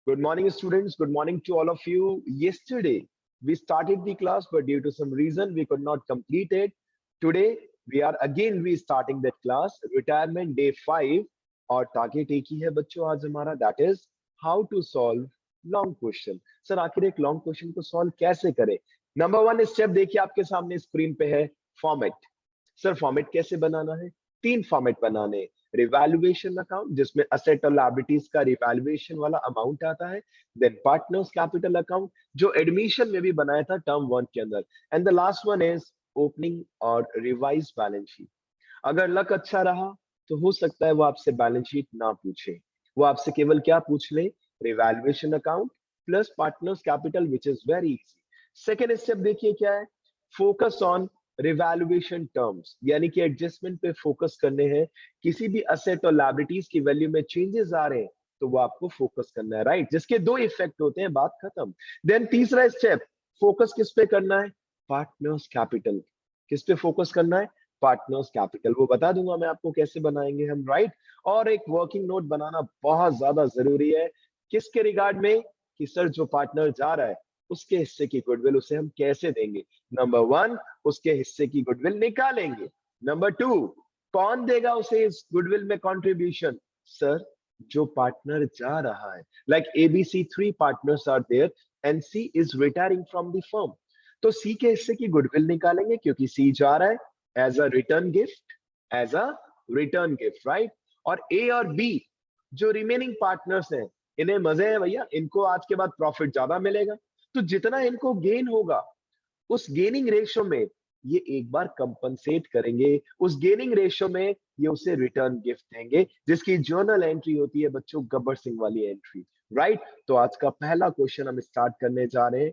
Good morning, students. Good morning to all of you. Yesterday, we started the class, but due to some reason, we could not complete it. Today, we are again restarting that class, retirement day 5. और target एक ही है बच्चों आज हमारा, that is how to solve long question. Sir आखिर एक long question को solve कैसे करें? नंबर 1 स्टेप देखिए आपके सामने स्क्रीन पे है, फॉर्मेट. सर फॉर्मेट कैसे बनाना है? 3 फॉर्मेट बनाने हैं. रिवैल्यूएशन अकाउंट जिसमें असेट और लायबिलिटीज का रिवैल्यूएशन वाला अमाउंट आता है, देन पार्टनर्स कैपिटल अकाउंट जो एडमिशन में भी बनाया था टर्म 1 के अंदर, and the last one is opening और रिवाइज बैलेंस शीट. अगर लक अच्छा रहा तो हो सकता है वो आपसे बैलेंस शीट ना पूछे, वो आपसे केवल क्या पूछ ले, revaluation account plus partners capital, which is very easy. Second step देखिए क्या है, फोकस ऑन रिवैल्यूएशन टर्म्स, यानी कि एडजस्टमेंट पे फोकस करने हैं. किसी भी असेट और लायबिलिटीज की वैल्यू में चेंजेस आ रहे हैं तो वो आपको फोकस करना है, राइट? जिसके 2 इफेक्ट होते हैं, बात खत्म. देन तीसरा स्टेप, फोकस किस पे करना है? Partners capital. किस पे फोकस करना है? Partners capital. वो बता दूंगा मैं आपको कैसे बनाएंगे हम, राइट? और एक वर्किंग नोट बनाना बहुत ज्यादा जरूरी है. किसके रिगार्ड में? कि सर जो पार्टनर जा रहा है उसके हिस्से की गुडविल उसे हम कैसे देंगे. नंबर 1, उसके हिस्से की गुडविल निकालेंगे. नंबर 2, कौन देगा उसे इस गुडविल में कंट्रीब्यूशन? सर जो पार्टनर जा रहा है. Like ABC 3 partners are there and C is retiring from the firm. तो सी के हिस्से की गुडविल निकालेंगे क्योंकि सी जा रहा है as a return gift, as a return gift, right? और ए और बी जो रिमेनिंग पार्टनर्स हैं, इन्हें मजे है भैया, इनको आज के बाद प्रॉफिट ज्यादा मिलेगा, तो जितना इनको गेन होगा उस गेनिंग रेशियो में ये एक बार कंपनसेट करेंगे, उस गेनिंग रेशियो में ये उसे रिटर्न गिफ्ट देंगे, जिसकी जर्नल एंट्री होती है बच्चों गब्बर सिंह वाली एंट्री, राइट? तो आज का पहला क्वेश्चन हम स्टार्ट करने जा रहे हैं.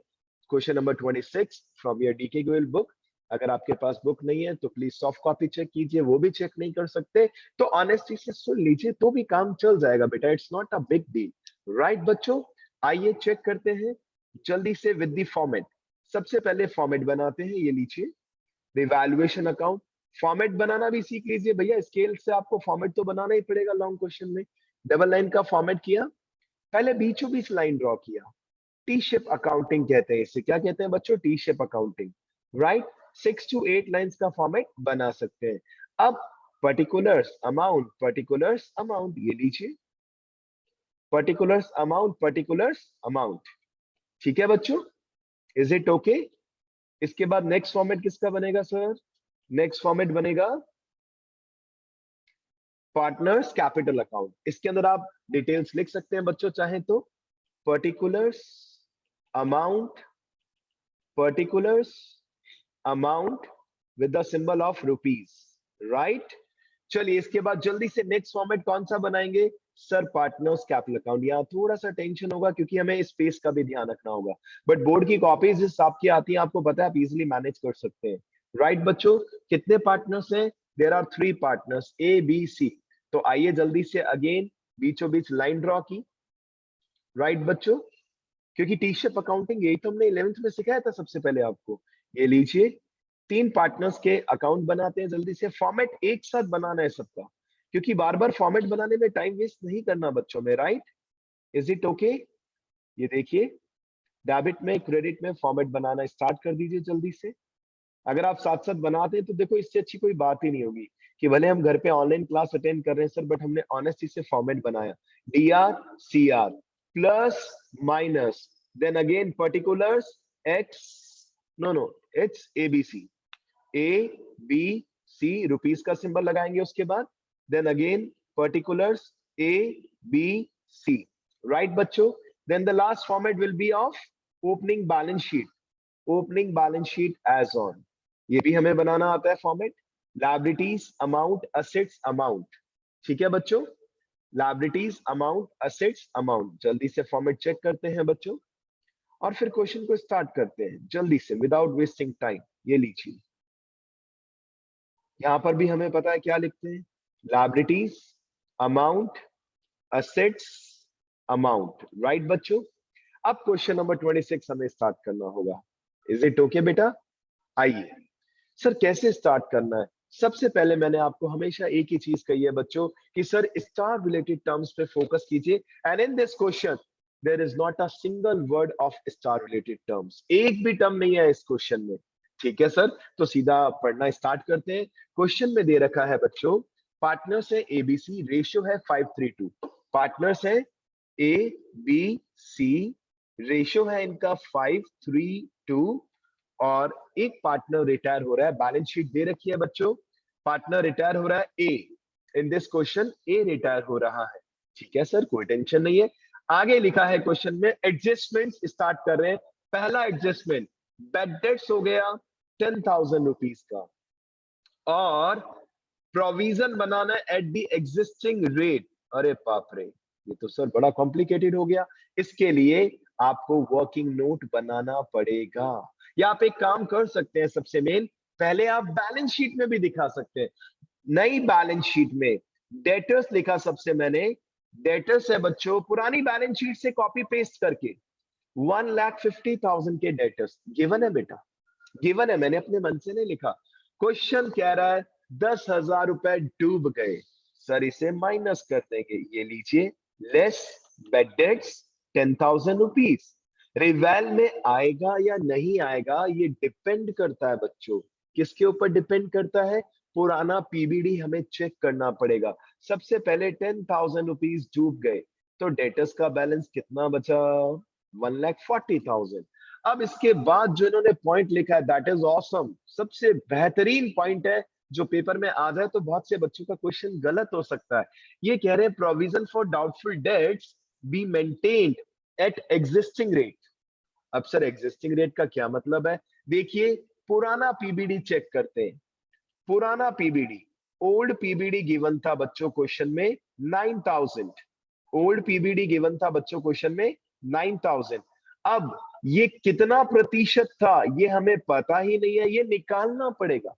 Question number 26 from your DK Goyal book. अगर आपके पास बुक नहीं है तो प्लीज सॉफ्ट कॉपी चेक कीजिए, वो भी चेक नहीं कर सकते तो ऑनेस्टी से सुन लीजिए तो भी काम चल जाएगा बेटा, it's not a big deal, right बच्चों? आइए चेक करते हैं जल्दी से विद द फॉर्मेट. सबसे पहले फॉर्मेट बनाते हैं, ये लीजिए रिवैल्यूएशन अकाउंट. फॉर्मेट बनाना भी सीख लीजिए भैया, स्केल से आपको फॉर्मेट तो बनाना ही पड़ेगा लॉन्ग क्वेश्चन में. डबल लाइन का फॉर्मेट किया, पहले बीचों बीच लाइन ड्रॉ किया. टी शेप अकाउंटिंग कहते हैं इसे. क्या कहते हैं बच्चों? T shape accounting, right? 6 to 8 lines का फॉर्मेट बना सकते हैं. अब पर्टिकुलर्स अमाउंट ये लीजिए, पर्टिकुलर्स अमाउंट. ठीक है बच्चों, इज इट ओके? इसके बाद नेक्स्ट फॉर्मेट किसका बनेगा सर? नेक्स्ट फॉर्मेट बनेगा पार्टनर्स कैपिटल अकाउंट. इसके अंदर आप डिटेल्स लिख सकते हैं बच्चों चाहे तो. Particulars amount, particulars amount with the symbol of rupees, right? चलिए इसके बाद जल्दी से नेक्स्ट फॉर्मेट कौन सा बनाएंगे? Sir partners capital account. यहाँ थोड़ा सा टेंशन होगा क्योंकि हमें स्पेस का भी ध्यान रखना होगा, बट बोर्ड की कॉपीज जिस आपकी आती है आपको पता है आप इजिली मैनेज कर सकते हैं, राइट बच्चों? कितने पार्टनर्स हैं? There are 3 partners, A B C. तो आइए जल्दी से अगेन बीचों बीच लाइन ड्रॉ की, राइट बच्चों? क्योंकि टी शेप अकाउंटिंग यही तो हमने 11th में सिखाया था सबसे पहले आपको. ये लीजिए 3 पार्टनर्स के अकाउंट बनाते हैं. जल्दी से फॉर्मेट एक साथ बनाना है सबका, क्योंकि बार बार फॉर्मेट बनाने में टाइम वेस्ट नहीं करना बच्चों में, राइट? Is it okay? ये देखिए डेबिट में क्रेडिट में फॉर्मेट बनाना स्टार्ट कर दीजिए जल्दी से. अगर आप साथ साथ बनाते हैं तो देखो इससे अच्छी कोई बात ही नहीं होगी कि भले हम घर पे ऑनलाइन क्लास अटेंड कर रहे हैं सर, बट हमने ऑनेस्टी से फॉर्मेट बनाया. D R C R plus minus, then again particulars X, no it's ABC, A B C, rupees का सिंबल लगाएंगे उसके बाद, then again particulars A B C, right बच्चों? Then the last format will be of opening balance sheet, opening balance sheet as on. ये भी हमें बनाना आता है format. Liabilities amount assets amount. ठीक है बच्चों, लायबिलिटीज अमाउंट असेट्स अमाउंट. जल्दी से फॉर्मेट चेक करते हैं बच्चों और फिर क्वेश्चन को स्टार्ट करते हैं जल्दी से विदाउट वेस्टिंग टाइम. ये लीजिए यहां पर भी हमें पता है क्या लिखते हैं, liabilities amount assets amount, right बच्चों? अब क्वेश्चन नंबर 26 हमें स्टार्ट करना होगा. इज इट ओके बेटा? आइए सर कैसे स्टार्ट करना है. सबसे पहले मैंने आपको हमेशा एक ही चीज कही है बच्चों कि सर स्टार रिलेटेड टर्म्स पे फोकस कीजिए. And in this question there is not a single word of star related terms, एक भी टर्म नहीं है इस क्वेश्चन में। ठीक है सर, तो सीधा पढ़ना स्टार्ट करते हैं। क्वेश्चन में दे रखा है बच्चों, पार्टनर्स है एबीसी, रेशियो है 5:3:2। पार्टनर्स है ए बी सी, रेशियो है इनका 5:3:2, और एक पार्टनर रिटायर हो रहा है। बैलेंस शीट दे रखी है बच्चों, पार्टनर रिटायर हो रहा है A, in this question A retire हो रहा है। ठीक है सर, कोई टेंशन नहीं है। आगे लिखा है क्वेश्चन में, एडजस्टमेंट स्टार्ट कर रहे हैं। पहला एडजस्टमेंट, बेड डेट्स हो गया 10,000 रुपीज का, और provision banana at the existing rate. अरे बाप रे, ये तो सर बड़ा कॉम्प्लिकेटेड हो गया। इसके लिए आपको वर्किंग नोट बनाना पड़ेगा, या आप एक काम कर सकते हैं, सबसे मेन पहले आप बैलेंस शीट में भी दिखा सकते हैं। नई बैलेंस शीट में डेटर्स लिखा सबसे मैंने, डेटर्स है बच्चों पुरानी बैलेंस शीट से कॉपी पेस्ट करके 1,50,000 के डेटर्स गिवन है बेटा, गिवन है, मैंने अपने मन से नहीं लिखा। क्वेश्चन कह रहा है 10,000 रुपए डूब गए, सर इसे माइनस कर देंगे, ये लीजिए लेस बेड डेट्स 10,000 रुपीज। रिवेल में आएगा या नहीं आएगा ये डिपेंड करता है बच्चों, किसके ऊपर डिपेंड करता है, पुराना पीबीडी हमें चेक करना पड़ेगा। सबसे पहले 10,000 रुपीज डूब गए, तो डेटर्स का बैलेंस कितना बचा, 1,40,000। अब इसके बाद जो इन्होंने पॉइंट लिखा है दैट इज ऑसम, सबसे बेहतरीन पॉइंट है जो पेपर में आ जाए तो बहुत से बच्चों का क्वेश्चन गलत हो सकता है। ये कह रहे हैं provision for doubtful debts be maintained eight existing rate. अब सर एग्जिस्टिंग रेट का क्या मतलब है, देखिए पुराना पीबीडी चेक करते हैं। पुराना पीबीडी, ओल्ड पीबीडी गिवन था बच्चों क्वेश्चन में 9,000, ओल्ड पीबीडी गिवन था बच्चों क्वेश्चन में 9,000। अब ये कितना प्रतिशत था ये हमें पता ही नहीं है, ये निकालना पड़ेगा।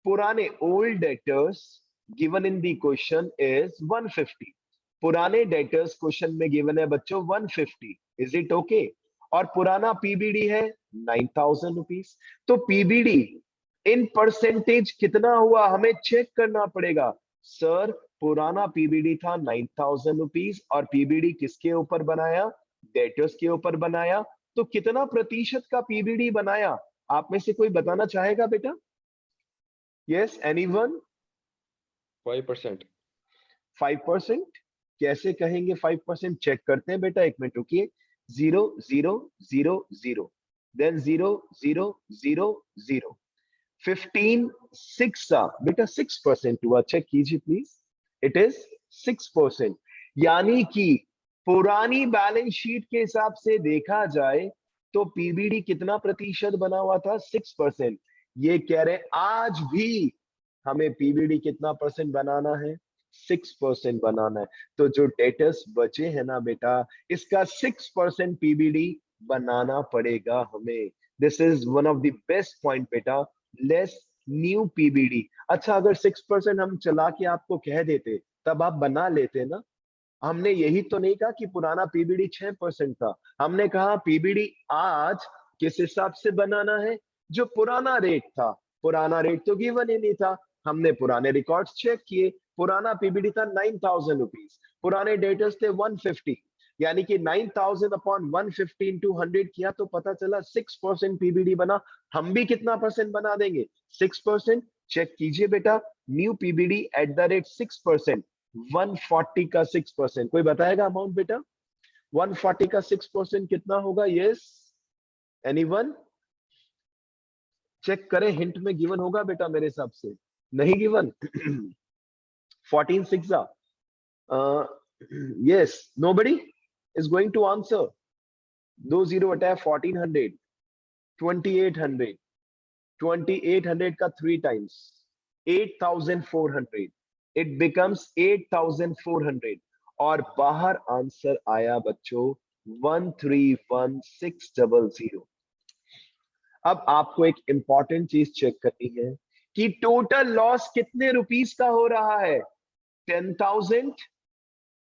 पुराने old debtors given in the question is 150, पुराने डेटर्स क्वेश्चन में गिवन है बच्चों 150, इज इट ओके? और पुराना पीबीडी है 9,000 रुपीज, तो पीबीडी इन परसेंटेज कितना हुआ हमें चेक करना पड़ेगा। सर पुराना पीबीडी था 9,000 रुपीज, और पीबीडी किसके ऊपर बनाया, डेटर्स के ऊपर बनाया, तो कितना प्रतिशत का पीबीडी बनाया, आप में से कोई बताना चाहेगा बेटा? Yes anyone? 5%। 5%? कैसे कहेंगे 5%? चेक करते हैं बेटा, एक मिनट रुकिए। 0 0 0 0 देन 0 0 0 0 15 6 बेटा 6% हुआ, चेक कीजिए प्लीज, इट इज 6%। यानी कि पुरानी बैलेंस शीट के हिसाब से देखा जाए तो पीबीडी कितना प्रतिशत बना हुआ था, 6%। ये कह रहे आज भी हमें पीबीडी कितना परसेंट बनाना है, 6% बनाना है। तो जो डेटर्स बचे हैं ना बेटा, इसका 6% पीबीडी बनाना पड़ेगा हमें। This is one of the best point बेटा, लेस न्यू पीबीडी। अच्छा अगर 6% हम चला के आपको कह देते तब आप बना लेते ना। हमने यही तो नहीं कहा कि पुराना पीबीडी 6% था, हमने कहा पीबीडी आज किस हिसाब से बनाना है, जो पुराना रेट था। पुराना रेट तो गिवन ही नहीं था, हमने पुराने रिकॉर्ड्स चेक किए, पुराना पीबीडी था 9,000 रुपीज, पुराने डेटर्स थे 150, यानी कि 9,000 अपॉन 150 इंटू 100 किया तो पता चला 6% पीबीडी बना। हम भी कितना परसेंट बना देंगे, 6%। चेक कीजिए बेटा, new PBD at the rate 6%, 140 का 6%, कोई बताएगा अमाउंट बेटा? 140 का 6% कितना होगा? Yes anyone? चेक करें, हिंट में गिवन होगा बेटा मेरे हिसाब से, नहीं given? 14 6 yes, nobody is going to answer. 2 0 हटाया 1400, 2800, 2800 का 3 times 8,400, it becomes 8,400, और बाहर आंसर आया बच्चों 131,600। अब आपको एक इंपॉर्टेंट चीज चेक करनी है कि टोटल लॉस कितने रुपीस का हो रहा है, 10,000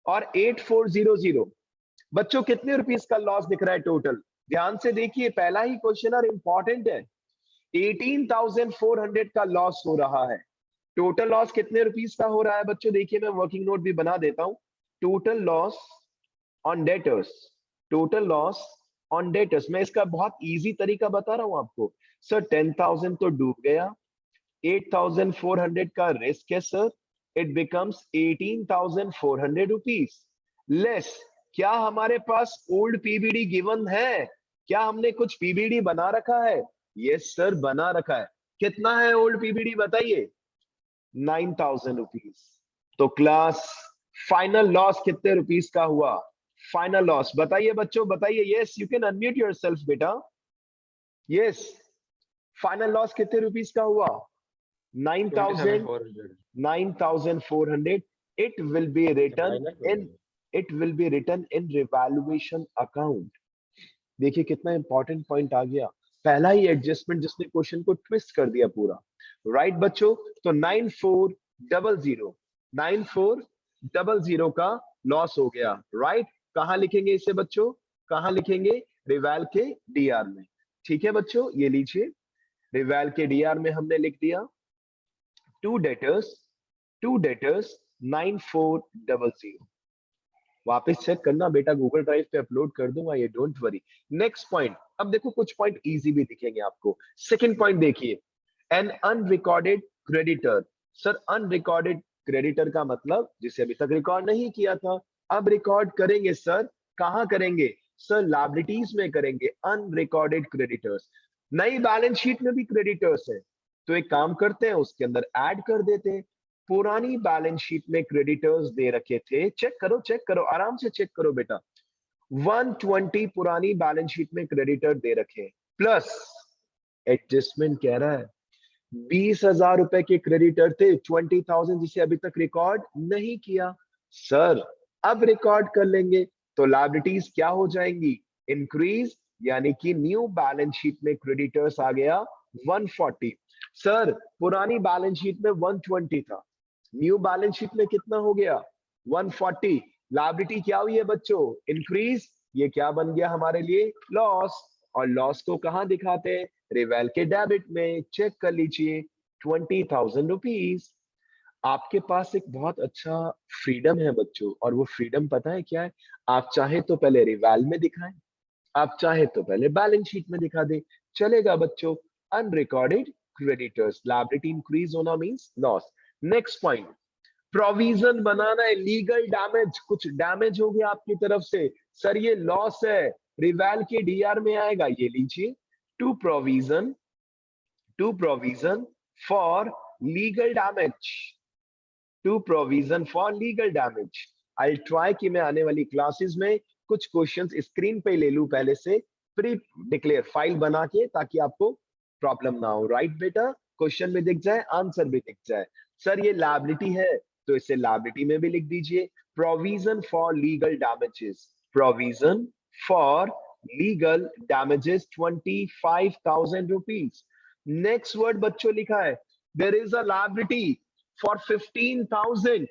और 8,400। बच्चों कितने रुपीस का लॉस दिख रहा है टोटल? ध्यान से देखिए, पहला ही क्वेश्चन और इंपॉर्टेंट है। 18,400 का लॉस हो रहा है। टोटल लॉस कितने रुपीस का हो रहा है बच्चों? देखिए मैं वर्किंग नोट भी बना देता हूं। Total loss on debtors total loss on debtors. मैं इसका बहुत इजी तरीका बता रहा हूं आपको सर। 10,000 तो डूब गया, 8,400 का रिस्क है sir, it becomes 18,400 rupees less. क्या हमारे पास ओल्ड पीबीडी गिवन है? क्या हमने कुछ पीबीडी बना रखा है? यस सर बना रखा है। कितना है ओल्ड पीबीडी बताइए? 9,000 रुपीज। तो क्लास फाइनल लॉस कितने रुपीज का हुआ? फाइनल लॉस बताइए बच्चों, बताइए। Yes you can unmute yourself बेटा। यस, फाइनल लॉस कितने रुपीस का हुआ? 9,000, 27,400 9,400. It will be written minus in, it will be written in revaluation account. देखिए कितना इंपॉर्टेंट पॉइंट आ गया। पहला ही एडजस्टमेंट जिसने क्वेश्चन को ट्विस्ट कर दिया पूरा। राइट बच्चों, तो 9,400, 9,400 का लॉस हो गया। राइट, कहां लिखेंगे इसे बच्चों? कहां लिखेंगे? रिवैल के डीआर में। ठीक है बच्चों, ये लीजिए, रिवैल के डीआर में हमने लिख दिया टू डेटर्स 9,400। वापस चेक करना बेटा, गूगल ड्राइव पे अपलोड कर दूंगा ये, डोंट वरी। नेक्स्ट पॉइंट, अब देखो कुछ पॉइंट इजी भी दिखेंगे आपको। सेकंड पॉइंट देखिए, an unrecorded creditor. Sir unrecorded creditor का मतलब जिसे अभी तक रिकॉर्ड नहीं किया था, अब रिकॉर्ड करेंगे सर। कहां करेंगे सर? लायबिलिटीज में करेंगे अनरिकॉर्डेड क्रेडिटर्स। नई बैलेंस शीट में भी क्रेडिटर्स है, तो एक काम करते हैं उसके अंदर ऐड कर देते हैं। पुरानी बैलेंस शीट में क्रेडिटर्स दे रखे थे, चेक करो, चेक करो, आराम से चेक करो बेटा। 120 पुरानी बैलेंस शीट में क्रेडिटर दे रखे, प्लस एडजस्टमेंट कह रहा है 20,000 रुपए के क्रेडिटर थे, 20,000 जिसे अभी तक रिकॉर्ड नहीं किया। सर अब रिकॉर्ड कर लेंगे तो लायबिलिटीज क्या हो जाएंगी? इंक्रीज, यानी कि न्यू बैलेंस शीट में क्रेडिटर्स आ गया 140। सर पुरानी बैलेंस शीट में 120 था, न्यू बैलेंस शीट में कितना हो गया? 140। लायबिलिटी क्या हुई है बच्चों? इंक्रीज। ये क्या बन गया हमारे लिए? लॉस। और लॉस को कहां दिखाते हैं? रिवेल के डेबिट में। चेक कर लीजिए 20,000 रुपीज। आपके पास एक बहुत अच्छा फ्रीडम है बच्चों, और वो फ्रीडम पता है क्या है? आप चाहे तो पहले रिवेल में दिखाएं, आप चाहे तो पहले बैलेंस शीट में दिखा दे, चलेगा बच्चों। अनरिकॉर्डेड क्रेडिटर्स, लायबिलिटी इंक्रीज होना means loss. Next point, provision बनाना है, लीगल डैमेज, कुछ डैमेज हो गया आपकी तरफ से, सर ये लॉस है, रिवैल के डीआर में आएगा। ये लीजिए, to provision, to provision for legal damage, to provision for legal damage. I try कि मैं आने वाली क्लासेस में कुछ क्वेश्चंस स्क्रीन पे ले लूं पहले से, प्री डिक्लेयर फाइल बना के, ताकि आपको प्रॉब्लम ना हो। राइट बेटा, क्वेश्चन भी दिख जाए, आंसर भी दिख जाए। सर ये लायबिलिटी है तो इसे लायबिलिटी में भी लिख दीजिए, provision for legal damages, provision for legal damages 25,000 rupees. Next word बच्चों लिखा है, there is a liability for 15,000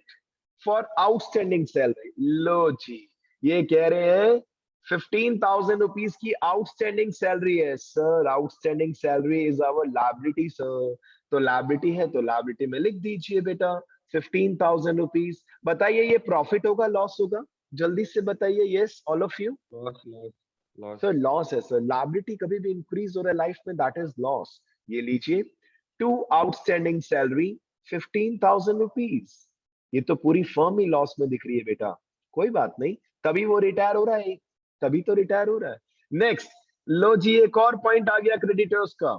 for outstanding salary. लो जी, ये कह रहे हैं 15,000 रुपीज की आउटस्टैंडिंग सैलरी है। Sir outstanding salary is our liability sir, तो लायबिलिटी है तो लायबिलिटी में लिख दीजिए बेटा 15,000 रुपीज। बताइए ये प्रॉफिट होगा लॉस होगा? जल्दी से बताइए। Yes all of you. Loss loss loss sir loss है सर, लायबिलिटी कभी भी इंक्रीज हो रहा है लाइफ में, दैट इज लॉस। ये लीजिए, टू आउटस्टैंडिंग सैलरी 15,000 रुपीज। ये तो पूरी फर्म ही लॉस में दिख रही है बेटा, कोई बात नहीं, तभी वो रिटायर हो रहा है, तभी तो रिटायर हो रहा है। नेक्स्ट, लो जी एक और पॉइंट आ गया क्रेडिटर्स का।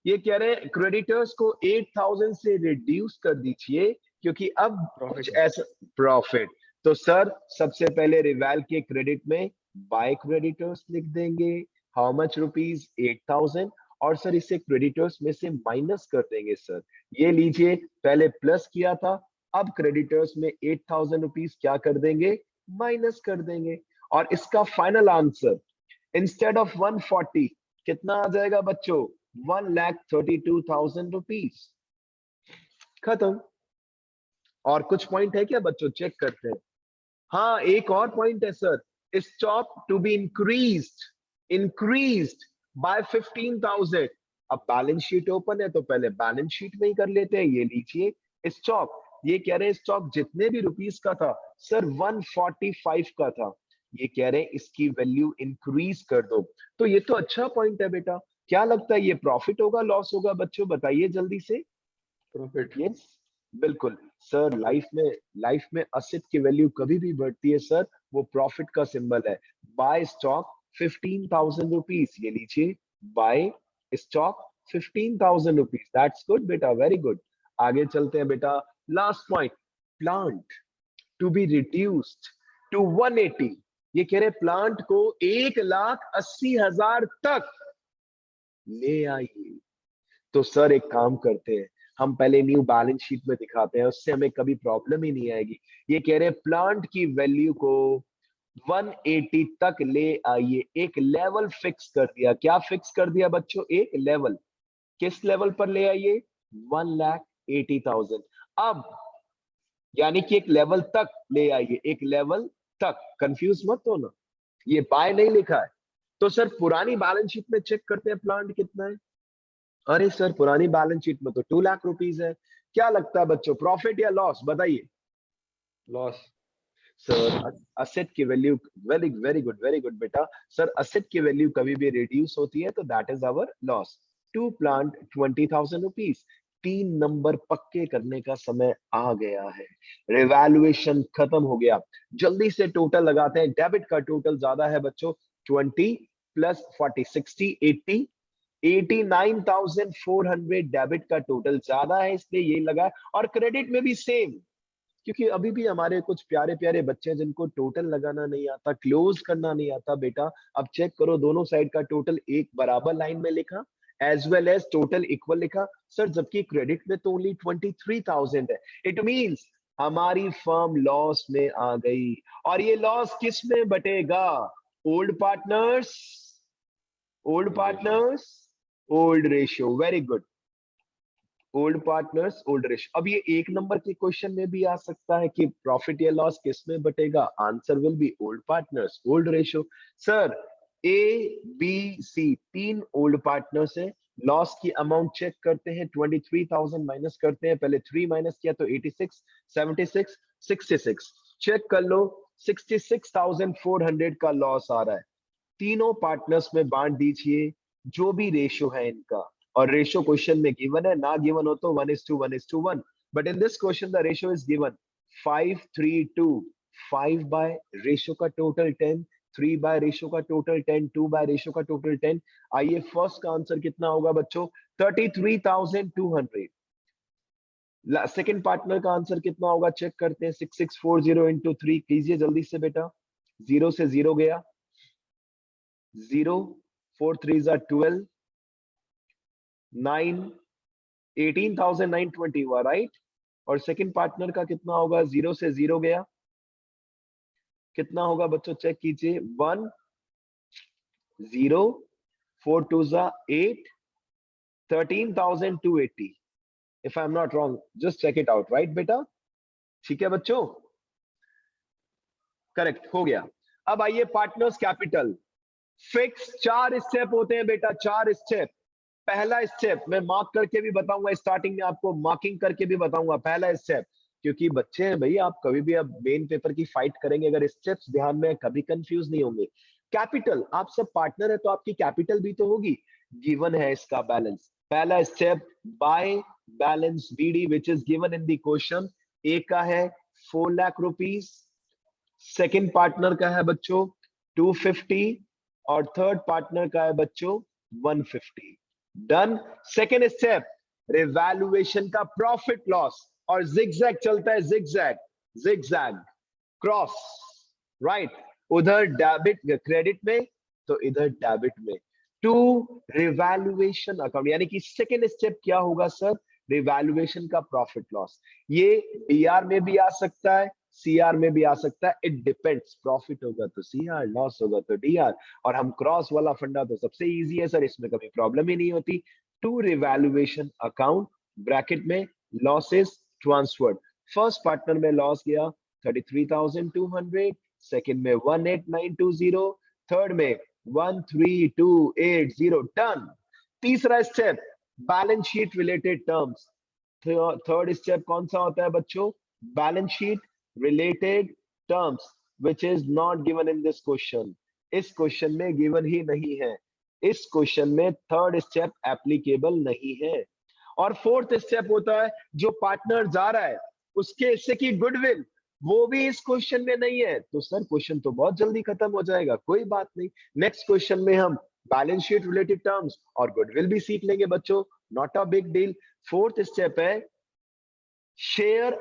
ये कह रहे हैं क्रेडिटर्स को 8,000 से रिड्यूस कर दीजिए, क्योंकि अब कुछ प्रॉफिट ऐसा प्रॉफिट। तो सर सबसे पहले रिवैल के क्रेडिट में बाय क्रेडिटर्स लिख देंगे, हाउ मच रुपीज? 8,000। और सर इसे क्रेडिटर्स में से माइनस कर देंगे सर। ये लीजिए, पहले प्लस किया था, अब क्रेडिटर्स में 8,000 रुपीज क्या कर देंगे? माइनस कर देंगे। और इसका फाइनल आंसर इंस्टेड ऑफ 140 कितना आ जाएगा बच्चों? 1,32,000 रुपीज। खत्म। और कुछ पॉइंट है क्या बच्चों? चेक करते हैं। हाँ एक और पॉइंट है sir, stock to be increased by 15,000। अब बैलेंस शीट ओपन है तो पहले बैलेंस शीट में ही कर लेते हैं। ये लीजिए स्टॉक, ये कह रहे हैं स्टॉक जितने भी रुपीस का था सर 145 का था, ये कह रहे हैं इसकी वैल्यू इंक्रीज कर दो। तो ये तो अच्छा पॉइंट है बेटा। क्या लगता है ये प्रॉफिट होगा लॉस होगा बच्चों, बताइए जल्दी से। Profit. यस, बिल्कुल सर। लाइफ में असेट की वैल्यू कभी भी बढ़ती है सर, वो प्रॉफिट का सिंबल है। बाय स्टॉक 15,000 रुपीज, ये लीजिए, by stock 15,000 rupees. That's good बेटा, वेरी गुड। आगे चलते हैं बेटा। Last point, plant to be reduced to 180। ये कह रहे प्लांट को 1,80,000 तक ले आइए। तो सर एक काम करते हैं, हम पहले न्यू बैलेंस शीट में दिखाते हैं, उससे हमें कभी प्रॉब्लम ही नहीं आएगी। ये कह रहे हैं प्लांट की वैल्यू को 180 तक ले आइए। एक लेवल फिक्स कर दिया। क्या फिक्स कर दिया बच्चों? एक लेवल। किस लेवल पर ले आइए? 1,80,000। अब यानी कि एक लेवल तक ले आइए, एक लेवल तक। कंफ्यूज मत हो ना, ये बाय नहीं लिखा है। तो सर पुरानी बैलेंस शीट में चेक करते हैं प्लांट कितना है। अरे सर पुरानी बैलेंस शीट में तो 2 लाख रुपीज है। क्या लगता है बच्चों, प्रॉफिट या लॉस, बताइए। Loss. सर असेट की value, very very good, very good बेटा। सर असेट की वैल्यू कभी भी रिड्यूस होती है तो that is our loss. To plant 20,000 rupees. 3 नंबर पक्के करने का समय आ गया है। रिवैल्यूएशन खत्म हो गया। जल्दी से टोटल लगाते हैं। डेबिट का टोटल ज्यादा है बच्चों, 20 प्लस 40 60 80, 89,400 डेबिट का टोटल ज्यादा है, इसलिए ये लगा। और क्रेडिट में भी सेम, क्योंकि अभी भी हमारे कुछ प्यारे प्यारे बच्चे हैं जिनको टोटल लगाना नहीं आता, क्लोज करना नहीं आता बेटा। अब चेक करो, दोनों साइड का टोटल एक बराबर लाइन में लिखा, as well as total equal लिखा सर। जबकि क्रेडिट में तो ओनली 23,000 है। इट मींस हमारी फर्म लॉस में आ गई। और ये लॉस किस में बटेगा? Old partners, old Old ratio. Partners, old ratio. Very good, old partners old ratio. अब ये 1 नंबर के क्वेश्चन में भी आ सकता है कि प्रॉफिट या लॉस किस में बटेगा। Answer will be old partners old ratio. Sir A B C 3 old partners है। लॉस की अमाउंट चेक करते हैं। 23,000 माइनस करते हैं। पहले 3 माइनस किया तो 86, 76, 66। चेक कर लो, 66,400 का लॉस आ रहा है। तीनों पार्टनर्स में बांट दीजिए जो भी रेशियो है इनका। और रेशियो क्वेश्चन में गिवन है, ना गिवन हो तो 1:1:1। But in this question the ratio is given 5:3:2। 5 by ratio का टोटल 10, 3 बाय रेशियो का टोटल 10, 2 बाय रेशियो का टोटल 10। आइए फर्स्ट का आंसर कितना होगा बच्चों? 33,200। सेकंड पार्टनर का आंसर कितना होगा चेक करते हैं। 6640 इंटू 3 कीजिए जल्दी से बेटा। 0 से 0 गया, 0, 4 3 are 12, 9, 18,920 हुआ, राइट। और सेकंड पार्टनर का कितना होगा? 0 से 0 गया, कितना होगा बच्चों चेक कीजिए। 1, 0, 4 2 8, 13,280। If I am not wrong, just check it out, right बेटा। ठीक है बच्चों, करेक्ट हो गया। अब आइए पार्टनर्स कैपिटल। फिक्स 4 स्टेप होते हैं बेटा, 4 स्टेप। पहला स्टेप मैं मार्क करके भी बताऊंगा, स्टार्टिंग में आपको मार्किंग करके भी बताऊंगा पहला स्टेप। क्योंकि बच्चे हैं भाई, आप कभी भी अब मेन पेपर की फाइट करेंगे अगर स्टेप्स ध्यान में, कभी कंफ्यूज नहीं होंगे। कैपिटल, आप सब पार्टनर है तो आपकी कैपिटल भी तो होगी। गिवन है इसका बैलेंस। पहला step, by balance BD which is given in the question. A का है 4 लाख रुपीज, सेकेंड पार्टनर का है बच्चों 250, और थर्ड पार्टनर का है बच्चों 150। डन। सेकेंड स्टेप, रिवैल्यूएशन का प्रॉफिट लॉस। और जिगजैग चलता है, जिगजैग, जिगजैग क्रॉस, राइट। उधर डेबिट क्रेडिट में तो इधर डेबिट में। टू रिवैल्यूएशन अकाउंट, यानी कि सेकेंड स्टेप क्या होगा सर? रिवैल्यूएशन का प्रॉफिट लॉस। ये बीआर में भी आ सकता है, सीआर में भी आ सकता है, इट डिपेंड्स। प्रॉफिट होगा तो सीआर, लॉस होगा तो डीआर। और हम क्रॉस वाला फंडा तो सबसे इजी है सर, इसमें कभी प्रॉब्लम ही नहीं होती। टू रिवैल्यूएशन अकाउंट ब्रैकेट में लॉसेस ट्रांसफर्ड। फर्स्ट पार्टनर में लॉस गया 33,200, सेकंड में 18,920, थर्ड में 13,280। डन। तीसरा step, balance sheet related terms. Third step कौन सा होता है बच्चों? Balance sheet related terms. which is not given in this question. इस क्वेश्चन में गिवन ही नहीं है, इस क्वेश्चन में थर्ड स्टेप एप्लीकेबल नहीं है। और फोर्थ स्टेप होता है जो पार्टनर जा रहा है उसके हिस्से की गुडविल, वो भी इस क्वेश्चन में नहीं है। तो सर क्वेश्चन तो बहुत जल्दी खत्म हो जाएगा, कोई बात नहीं, नेक्स्ट क्वेश्चन में हम बैलेंस शीट रिलेटेड टर्म्स और गुडविल भी सीख लेंगे बच्चों, not a big deal. Fourth step है share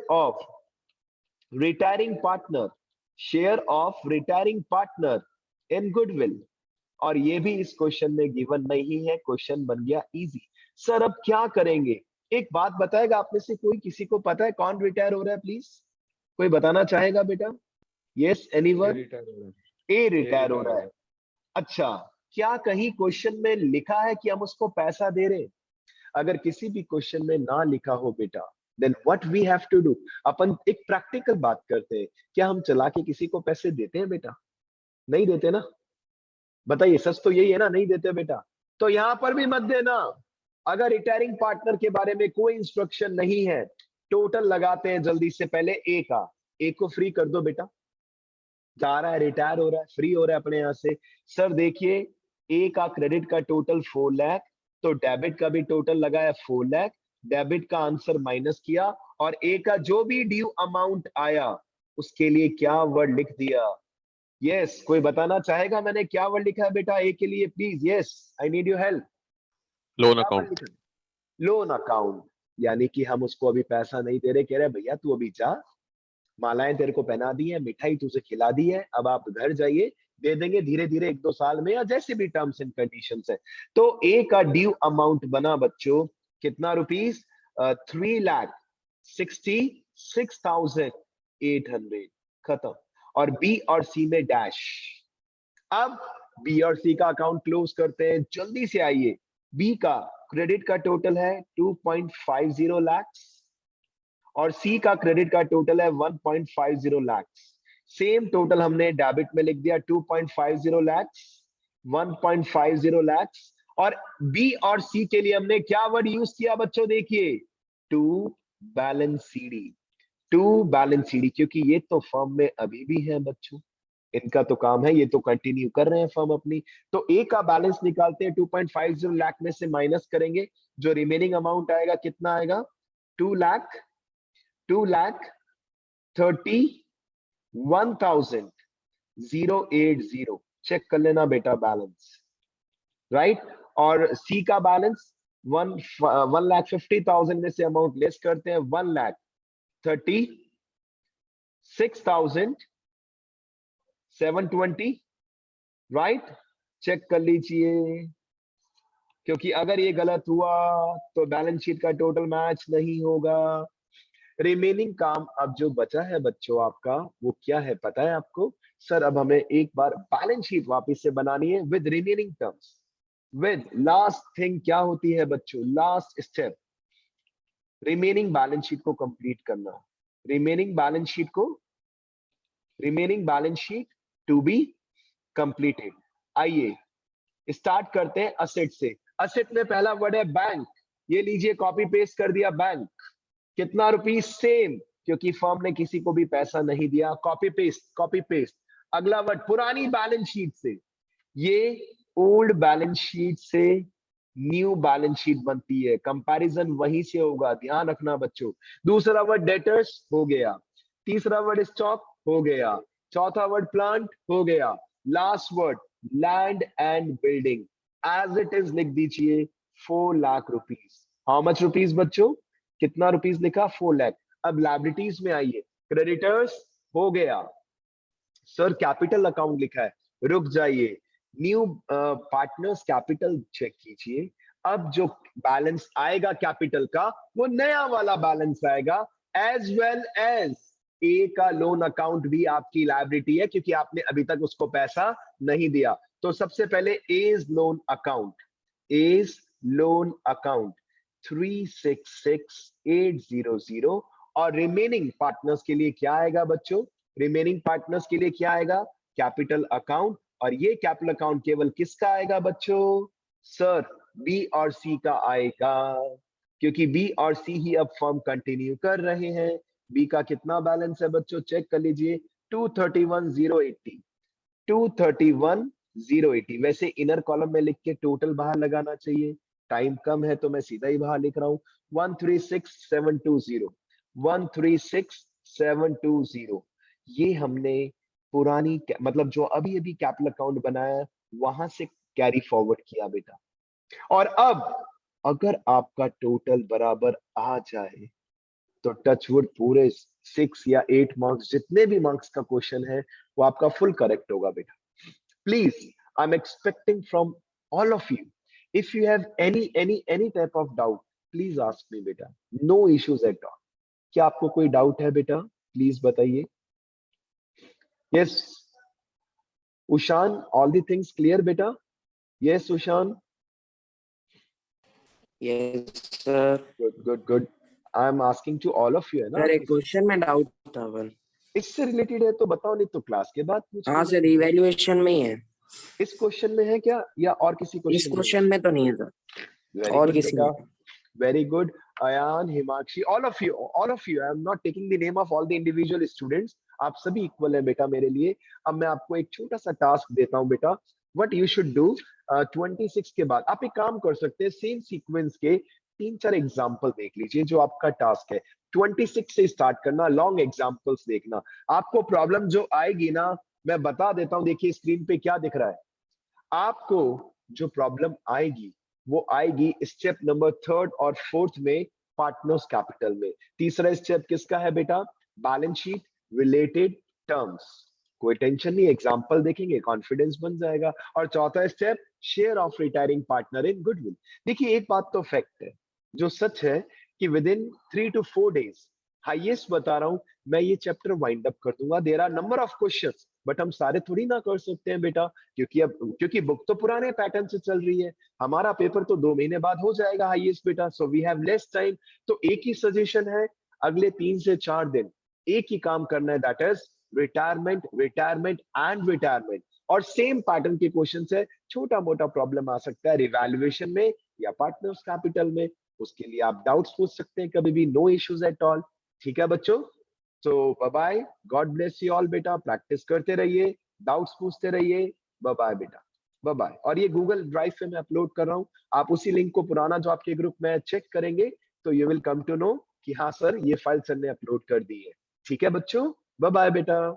of retiring partner, share of retiring partner in goodwill, और ये भी इस क्वेश्चन में गिवन नहीं है। क्वेश्चन बन गया इजी। सर अब क्या करेंगे, एक बात बताएगा आप में से कोई, किसी को पता है कौन रिटायर हो रहा है, प्लीज कोई बताना चाहेगा बेटा? Yes anyone? रिटायर हो रहा है, ए ये रिटायर हो रिटायर रहा हो है। अच्छा, क्या कहीं क्वेश्चन में लिखा है कि हम उसको पैसा दे रहे हैं? अगर किसी भी क्वेश्चन में ना लिखा हो बेटा, then what we have to do, अपन एक प्रैक्टिकल बात करते हैं। क्या हम चला के किसी को पैसे देते हैं बेटा? नहीं देते ना, बताइए, सच तो यही है ना, नहीं देते बेटा। तो यहां पर भी मत देना। अगर रिटायरिंग पार्टनर के बारे में कोई इंस्ट्रक्शन नहीं है, टोटल लगाते हैं जल्दी से, पहले ए का, ए को फ्री कर दो बेटा, जा रहा है, रिटायर हो रहा है, फ्री हो रहा है अपने यहां से। सर देखिए, ए का क्रेडिट का टोटल 4 लाख, तो डेबिट का भी टोटल लगाया 4 लाख, डेबिट का आंसर माइनस किया, और ए का जो भी ड्यू अमाउंट आया उसके लिए क्या वर्ड लिख दिया? यस, कोई बताना चाहेगा मैंने क्या वर्ड लिखा है बेटा ए के लिए, please? Yes, I need your help. Loan क्या वर्ड अकाउंट। लिखा? लोन अकाउंट, यानी कि हम उसको अभी पैसा नहीं दे रहे, कह रहे भैया तू अभी जा, मालाएं तेरे को पहना दी है, मिठाई तुझे खिला दी है, अब आप घर जाइए, दे देंगे धीरे धीरे 1-2 साल में, या जैसे भी टर्म्स एंड कंडीशंस है। तो ए का ड्यू अमाउंट बना बच्चों कितना रुपीस? 3,66,800, खत्म। और बी और सी में डैश। अब बी और सी का अकाउंट क्लोज करते हैं, जल्दी से आइए। बी का क्रेडिट का टोटल है 2.50 लाख, और सी का क्रेडिट का टोटल है 1.50 लाख। सेम टोटल हमने डेबिट में लिख दिया, 2.50 लाख, 1.50 लाख। और बी और सी के लिए हमने क्या वर्ड यूज किया बच्चों? देखिए, to balance CD, to balance CD, क्योंकि ये तो फर्म में अभी भी है बच्चों, इनका तो काम है, ये तो कंटिन्यू कर रहे हैं फर्म अपनी। तो ए का बैलेंस निकालते हैं, 2.50 लाख में से माइनस करेंगे, जो रिमेनिंग अमाउंट आएगा कितना आएगा? 2,31,080। चेक कर लेना बेटा बैलेंस, राइट। और सी का बैलेंस 1,50,000 में से अमाउंट लेस करते हैं, 1,36,720, राइट। चेक कर लीजिए, क्योंकि अगर ये गलत हुआ तो बैलेंस शीट का टोटल मैच नहीं होगा। रिमेनिंग काम अब जो बचा है बच्चों आपका, वो क्या है पता है आपको? सर अब हमें एक बार बैलेंस शीट वापस से बनानी है with remaining terms, with last thing क्या होती है बच्चों? Last step, remaining balance sheet को कंप्लीट करना। रिमेनिंग बैलेंस शीट को, remaining balance sheet to be completed. आइए स्टार्ट करते हैं असेट से। असेट में पहला वर्ड है बैंक, ये लीजिए कॉपी पेस्ट कर दिया बैंक। कितना रुपीस? सेम, क्योंकि फर्म ने किसी को भी पैसा नहीं दिया, कॉपी पेस्ट कॉपी पेस्ट। अगला वर्ड पुरानी बैलेंस शीट से, ये ओल्ड बैलेंस शीट से न्यू बैलेंस शीट बनती है, कंपैरिजन वहीं से होगा, ध्यान रखना बच्चों। दूसरा वर्ड डेटर्स हो गया, तीसरा वर्ड स्टॉक हो गया, चौथा वर्ड प्लांट हो गया, last word land and building. As it is लिख दीजिए 4 lakh rupees. How much rupees बच्चों? कितना रुपीस लिखा? 4 लाख। अब लायबिलिटीज में आइए, क्रेडिटर्स हो गया। सर कैपिटल अकाउंट लिखा है, रुक जाइए, न्यू पार्टनर्स कैपिटल चेक कीजिए। अब जो बैलेंस आएगा कैपिटल का, वो नया वाला बैलेंस आएगा, एज वेल एज ए का लोन अकाउंट भी आपकी लायबिलिटी है, क्योंकि आपने अभी तक उसको पैसा नहीं दिया। तो सबसे पहले as loan account, as loan account 366,800। और रिमेनिंग पार्टनर्स के लिए क्या आएगा बच्चों? रिमेनिंग पार्टनर्स के लिए क्या आएगा? Capital account. और ये कैपिटल अकाउंट केवल किसका आएगा बच्चों? सर बी और सी का आएगा, क्योंकि बी और सी ही अब फर्म कंटिन्यू कर रहे हैं। बी का कितना बैलेंस है बच्चों, चेक कर लीजिए, 231,080, 231,080। वैसे इनर कॉलम में लिख के टोटल बाहर लगाना चाहिए, टाइम कम है तो मैं सीधा ही बाहर लिख रहा हूं, 136,720, 136,720। ये हमने पुरानी मतलब जो अभी अभी कैपिटल अकाउंट बनाया है वहां से कैरी फॉरवर्ड किया बेटा। और अब अगर आपका टोटल बराबर आ जाए तो टचवुड पूरे 6 या 8 मार्क्स, जितने भी मार्क्स का क्वेश्चन है वो आपका फुल करेक्ट होगा बेटा। Please, I am expecting from all of you, if you have any type of doubt, please ask me बेटा, नो इश्यूज एट ऑल। क्या आपको कोई डाउट है बेटा, प्लीज बताइए। Yes Ushan, all the things clear बेटा? Yes Ushan? Yes sir. Good good good. I am asking to all of you, है ना? सर एक क्वेश्चन में डाउट था वन। इससे रिलेटेड है तो बताओ, नहीं तो क्लास के बाद पूछ हाँ लेना। सर, इवैल्यूएशन में ही है। इस क्वेश्चन में है क्या या और किसी इस क्वेश्चन में? क्वेश्चन में तो नहीं है सर, वेरी और गुड किसी बेटा, में। very good. Ayan, Himakshi, all of you, I am not taking the name of all the individual students, आप सभी इक्वल है बेटा मेरे लिए। अब मैं आपको एक छोटा सा टास्क देता हूं बेटा, what you should do, 26 के बाद आप एक काम कर सकते हैं, सेम सीक्वेंस के 3-4 एग्जाम्पल देख लीजिए, जो आपका टास्क है 26 से स्टार्ट करना, लॉन्ग एग्जाम्पल्स देखना। आपको प्रॉब्लम जो आएगी ना, मैं बता देता हूं, देखिए स्क्रीन पे क्या दिख रहा है आपको। जो प्रॉब्लम आएगी वो आएगी स्टेप नंबर 3 और 4 में, पार्टनर्स कैपिटल में। तीसरा स्टेप किसका है बेटा? Balance sheet, related terms. कोई टेंशन नहीं, एग्जांपल देखेंगे कॉन्फिडेंस बन जाएगा। और चौथा step, share of retiring partner in goodwill. देखिए एक बात तो फैक्ट है, जो सच है कि with in 3 to 4 days, highest बता रहा हूं, मैं ये चैप्टर वाइंड अप कर दूंगा। There are number of questions, but हम सारे थोड़ी ना कर सकते हैं बेटा, क्योंकि बुक तो पुराने पैटर्न से चल रही है। हमारा पेपर तो 2 महीने बाद हो जाएगा हाईएस्ट बेटा, so we have less time. तो एक ही सजेशन है, अगले 3 से 4 दिन एक ही काम करना है, that is retirement, retirement and retirement. और सेम पैटर्न के क्वेश्चन है, छोटा मोटा प्रॉब्लम आ सकता है रिवैल्यूएशन में या पार्टनर्स कैपिटल में, उसके लिए आप डाउट्स पूछ सकते हैं कभी भी, नो इश्यूज एट ऑल। ठीक है बच्चों, तो bye bye, God bless you all बेटा, प्रैक्टिस करते रहिए, डाउट्स पूछते रहिए, बाय बाय बेटा, बाय बाय। और ये गूगल ड्राइव पे मैं अपलोड कर रहा हूँ, आप उसी लिंक को पुराना जो आपके ग्रुप में चेक करेंगे तो you will come to know कि हाँ सर ये फाइल सर ने अपलोड कर दी है। ठीक है बच्चों, बाय बाय बेटा।